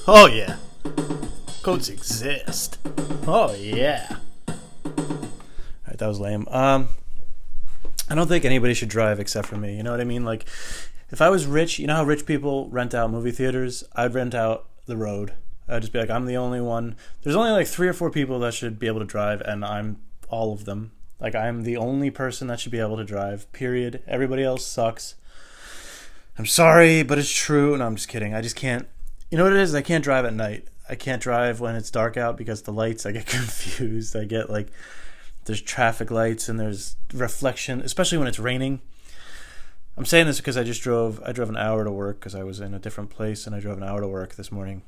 Oh yeah, codes exist. Oh yeah. Alright, that was lame. I don't think anybody should drive except for me. You know what I mean? Like, if I was rich, you know how rich people rent out movie theaters? I'd rent out the road. I'd just be like, I'm the only one. There's only like 3 or 4 people that should be able to drive, and I'm all of them. Like, I'm the only person that should be able to drive, period. Everybody else sucks. I'm sorry, but it's true. No, I'm just kidding. I just can't. You know what it is? I can't drive at night. I can't drive when it's dark out because the lights, I get confused. I get like, there's traffic lights and there's reflection, especially when it's raining. I'm saying this because I drove an hour to work because I was in a different place, and I drove an hour to work this morning.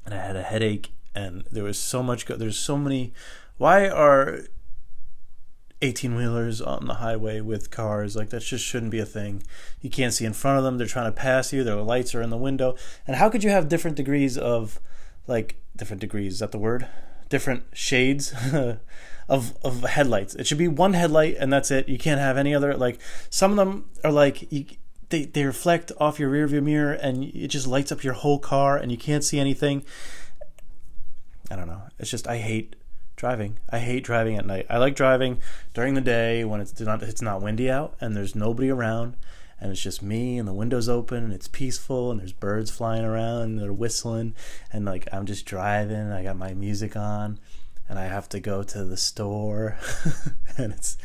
And I had a headache, and there was so much, there's so many, why are 18-wheelers on the highway with cars? Like, that just shouldn't be a thing. You can't see in front of them. They're trying to pass you. Their lights are in the window. And how could you have different degrees of, like, different degrees, is that the word? Different shades of headlights. It should be one headlight, and that's it. You can't have any other, like, some of them are like, they reflect off your rearview mirror, and it just lights up your whole car, and you can't see anything. I don't know. It's just, I hate driving. I hate driving at night. I like driving during the day when it's not windy out and there's nobody around, and it's just me and the window's open and it's peaceful and there's birds flying around and they're whistling, and like, I'm just driving. I got my music on, and I have to go to the store and it's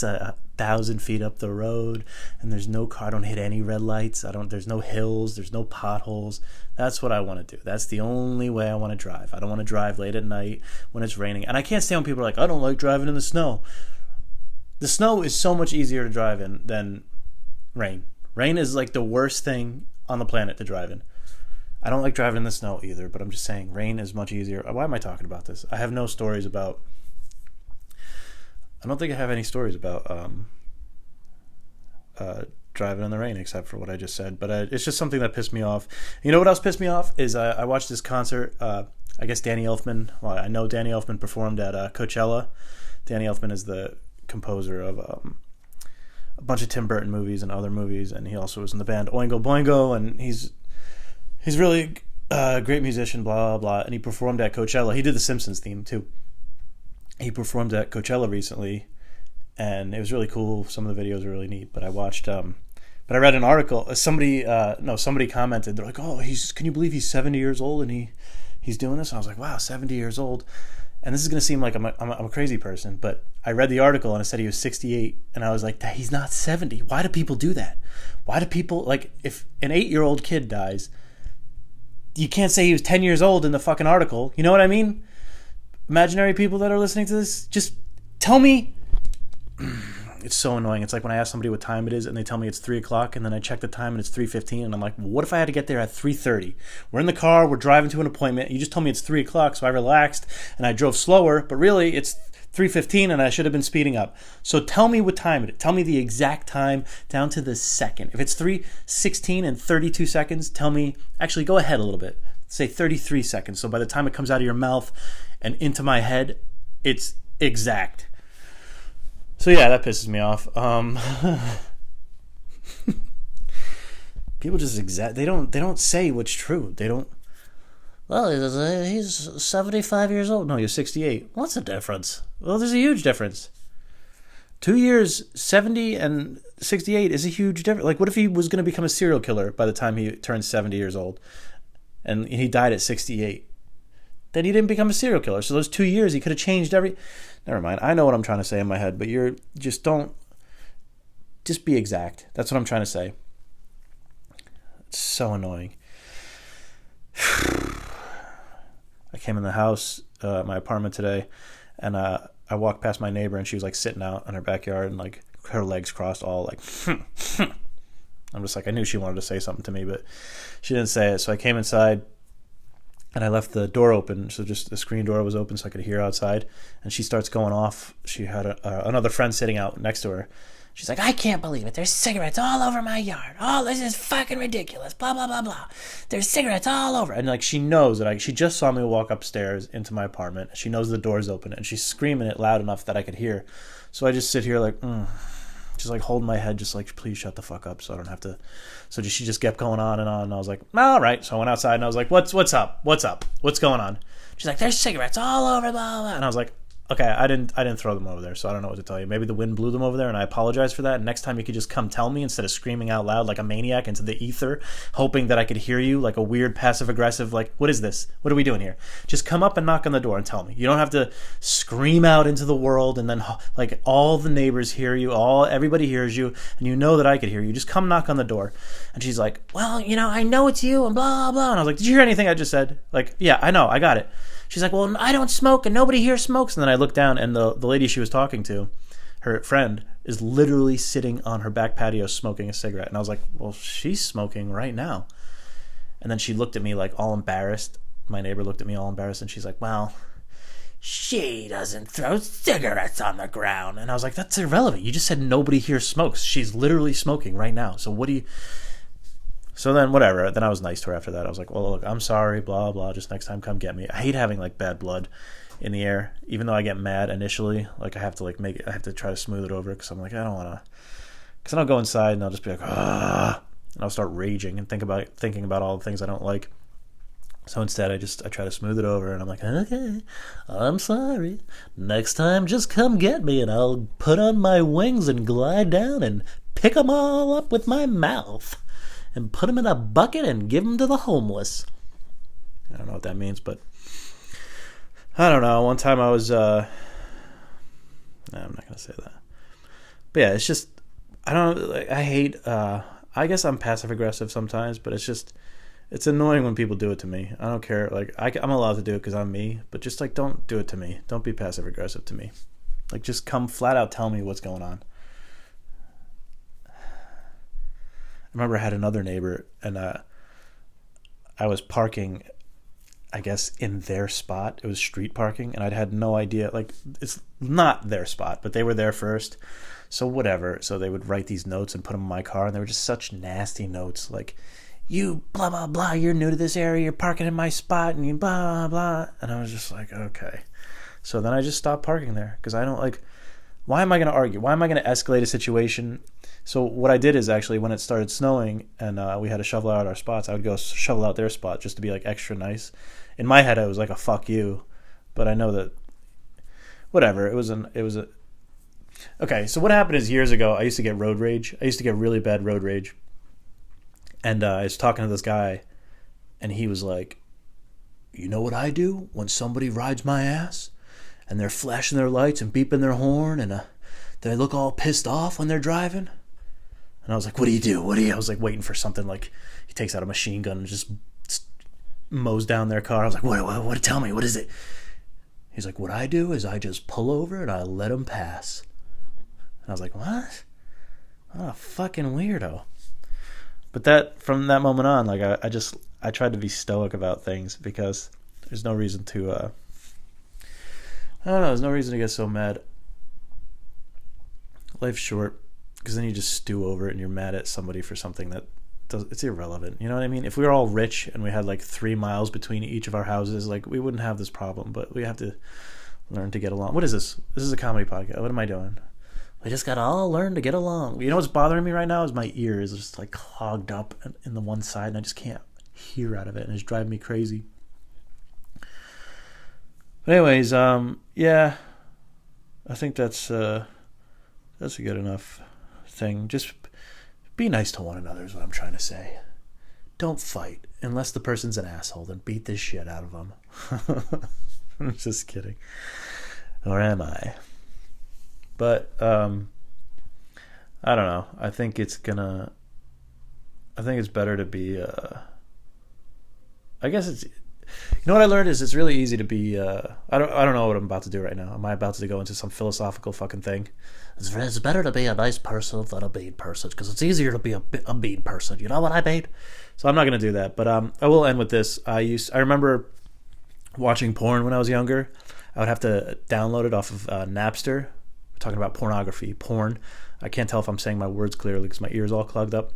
1,000 feet up the road, and there's no car. I don't hit any red lights. There's no hills. There's no potholes. That's what I want to do. That's the only way I want to drive. I don't want to drive late at night when it's raining. And I can't stand when people are like, I don't like driving in the snow. The snow is so much easier to drive in than rain. Rain is like the worst thing on the planet to drive in. I don't like driving in the snow either, but I'm just saying rain is much easier. Why am I talking about this? I have no stories about... I don't think I have any stories about driving in the rain except for what I just said. But it's just something that pissed me off. You know what else pissed me off is I watched this concert. I guess Danny Elfman. Well, I know Danny Elfman performed at Coachella. Danny Elfman is the composer of a bunch of Tim Burton movies and other movies, and he also was in the band Oingo Boingo, and he's really a great musician. Blah blah blah. And he performed at Coachella. He did the Simpsons theme too. He performed at Coachella recently, and it was really cool. Some of the videos were really neat. But I watched, but I read an article. Somebody commented. They're like, "Oh, can you believe he's 70 years old and he's doing this?" And I was like, "Wow, 70 years old." And this is gonna seem like I'm a crazy person, but I read the article and it said he was 68, and I was like, he's not 70. Why do people do that? Why do people, like, if an 8-year-old kid dies, you can't say he was 10 years old in the fucking article. You know what I mean? Imaginary people that are listening to this, just tell me. It's so annoying. It's like when I ask somebody what time it is and they tell me it's 3 o'clock, and then I check the time and it's 3:15, and I'm like, well, what if I had to get there at 3:30? We're in the car, we're driving to an appointment, you just told me it's 3 o'clock, so I relaxed and I drove slower, but really it's 3:15 and I should have been speeding up. So tell me what time it is. Tell me the exact time down to the second. If it's 3:16 and 32 seconds, tell me, actually go ahead a little bit. Say 33 seconds. So by the time it comes out of your mouth and into my head, it's exact. So yeah, that pisses me off. People just they don't say what's true. They don't. Well, he's 75 years old. No, he's 68. What's the difference? Well, there's a huge difference. 2 years, 70 and 68 is a huge difference. Like, what if he was going to become a serial killer by the time he turned 70 years old, and he died at 68? Then he didn't become a serial killer. So those 2 years, he could have changed Never mind. I know what I'm trying to say in my head, but just be exact. That's what I'm trying to say. It's so annoying. I came in the house, my apartment today, and I walked past my neighbor, and she was like sitting out in her backyard, and like her legs crossed, all like. I'm just like, I knew she wanted to say something to me, but she didn't say it. So I came inside, and I left the door open, so just the screen door was open so I could hear outside. And she starts going off. She had another friend sitting out next to her. She's like, I can't believe it. There's cigarettes all over my yard. Oh, this is fucking ridiculous. Blah, blah, blah, blah. There's cigarettes all over. And like, she knows that she just saw me walk upstairs into my apartment. She knows the door's open, and she's screaming it loud enough that I could hear. So I just sit here like, just like holding my head, just like, please shut the fuck up so I don't have to. So she just kept going on, and I was like, all right. So I went outside and I was like, what's up? What's going on? She's like, there's cigarettes all over, blah, blah. And I was like, okay, I didn't throw them over there, so I don't know what to tell you. Maybe the wind blew them over there, and I apologize for that. And next time you could just come tell me instead of screaming out loud like a maniac into the ether, hoping that I could hear you like a weird passive-aggressive, like, what is this? What are we doing here? Just come up and knock on the door and tell me. You don't have to scream out into the world and then like all the neighbors hear you, everybody hears you, and you know that I could hear you. Just come knock on the door. And she's like, well, I know it's you, and blah, blah. And I was like, did you hear anything I just said? Like, yeah, I know, I got it. She's like, well, I don't smoke, and nobody here smokes. And then I looked down, and the lady she was talking to, her friend, is literally sitting on her back patio smoking a cigarette. And I was like, well, she's smoking right now. And then she looked at me like all embarrassed. My neighbor looked at me all embarrassed, and she's like, well, she doesn't throw cigarettes on the ground. And I was like, that's irrelevant. You just said nobody here smokes. She's literally smoking right now. So what do you... So then, whatever. Then I was nice to her after that. I was like, well, look, I'm sorry, blah, blah. Just next time, come get me. I hate having, like, bad blood in the air. Even though I get mad initially, like, I have to, like, I have to try to smooth it over because I'm like, I don't want to. Because then I'll go inside and I'll just be like, ah. And I'll start raging and thinking about all the things I don't like. So instead, I try to smooth it over, and I'm like, okay, I'm sorry. Next time, just come get me, and I'll put on my wings and glide down and pick them all up with my mouth. And put them in a bucket and give them to the homeless. I don't know what that means, but I don't know. One time I was, no, I'm not going to say that. But yeah, it's just, I don't know, like, I hate, I guess I'm passive aggressive sometimes, but it's annoying when people do it to me. I don't care. Like, I'm allowed to do it because I'm me, but just like, don't do it to me. Don't be passive aggressive to me. Like, just come flat out tell me what's going on. I remember I had another neighbor, and I was parking, I guess, in their spot. It was street parking, and I'd had no idea. Like, it's not their spot, but they were there first. So whatever. So they would write these notes and put them in my car, and they were just such nasty notes. Like, you blah, blah, blah, you're new to this area, you're parking in my spot, and you blah, blah. And I was just like, okay. So then I just stopped parking there, because I don't, like, why am I going to argue? Why am I going to escalate a situation? So what I did is actually when it started snowing and we had to shovel out our spots, I would go shovel out their spot just to be like extra nice. In my head, I was like a fuck you, but I know that whatever. Okay. So what happened is years ago, I used to get road rage. I used to get really bad road rage, and I was talking to this guy, and he was like, "You know what I do when somebody rides my ass, and they're flashing their lights and beeping their horn, and they look all pissed off when they're driving." And I was like, what do you do? I was like waiting for something like he takes out a machine gun and just mows down their car. I was like, what, tell me, what is it? He's like, what I do is I just pull over and I let them pass. And I was like, what? What a fucking weirdo. But from that moment on, like I tried to be stoic about things because there's no reason to, I don't know, there's no reason to get so mad. Life's short. Because then you just stew over it and you're mad at somebody for something it's irrelevant. You know what I mean? If we were all rich and we had like 3 miles between each of our houses, like we wouldn't have this problem. But we have to learn to get along. What is this? This is a comedy podcast. What am I doing? We just gotta all learn to get along. You know what's bothering me right now is my ears are just like clogged up in the one side, and I just can't hear out of it, and it's driving me crazy. But anyways, yeah, I think that's a good enough thing. Just be nice to one another is what I'm trying to say. Don't fight unless the person's an asshole. Then beat the shit out of them. I'm just kidding, or am I? But I don't know. I think it's better to be. I guess it's. You know what I learned is it's really easy to be. I don't know what I'm about to do right now. Am I about to go into some philosophical fucking thing? It's better to be a nice person than a mean person because it's easier to be a mean person. You know what I mean? So I'm not going to do that. But I will end with this. I remember watching porn when I was younger. I would have to download it off of Napster. We're talking about pornography, porn. I can't tell if I'm saying my words clearly because my ears all clogged up.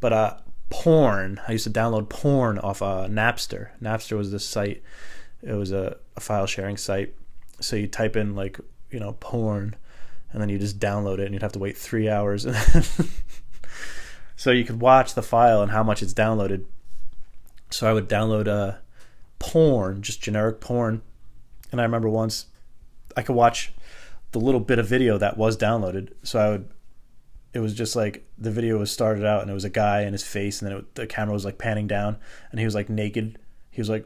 But porn. I used to download porn off Napster. Napster was this site. It was a file sharing site. So you type in like, porn, and then you just download it, and you'd have to wait 3 hours. So you could watch the file and how much it's downloaded. So I would download porn, just generic porn. And I remember once I could watch the little bit of video that was downloaded. So it was just like the video was started out and it was a guy and his face, and then the camera was like panning down and he was like naked. He was like,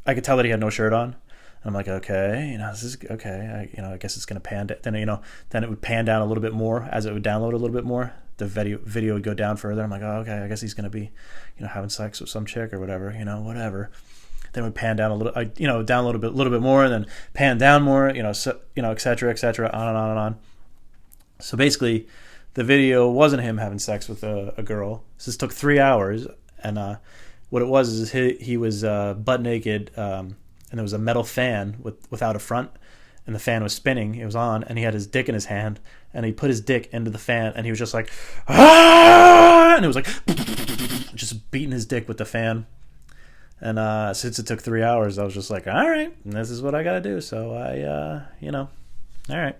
I could tell that he had no shirt on. And I'm like, okay, this is okay. I guess it's going to pan down. Then it would pan down a little bit more as it would download a little bit more. The video would go down further. I'm like, oh, okay, I guess he's going to be, having sex with some chick or whatever, whatever. Then it would pan down a little, download a little bit more, and then pan down more, et cetera, on and on and on. So basically, the video wasn't him having sex with a girl. This took 3 hours, and what it was is he was butt naked, and there was a metal fan without a front, and the fan was spinning. It was on, and he had his dick in his hand, and he put his dick into the fan, and he was just like, ah! And it was like, just beating his dick with the fan. And since it took 3 hours, I was just like, all right, this is what I got to do. So I, all right.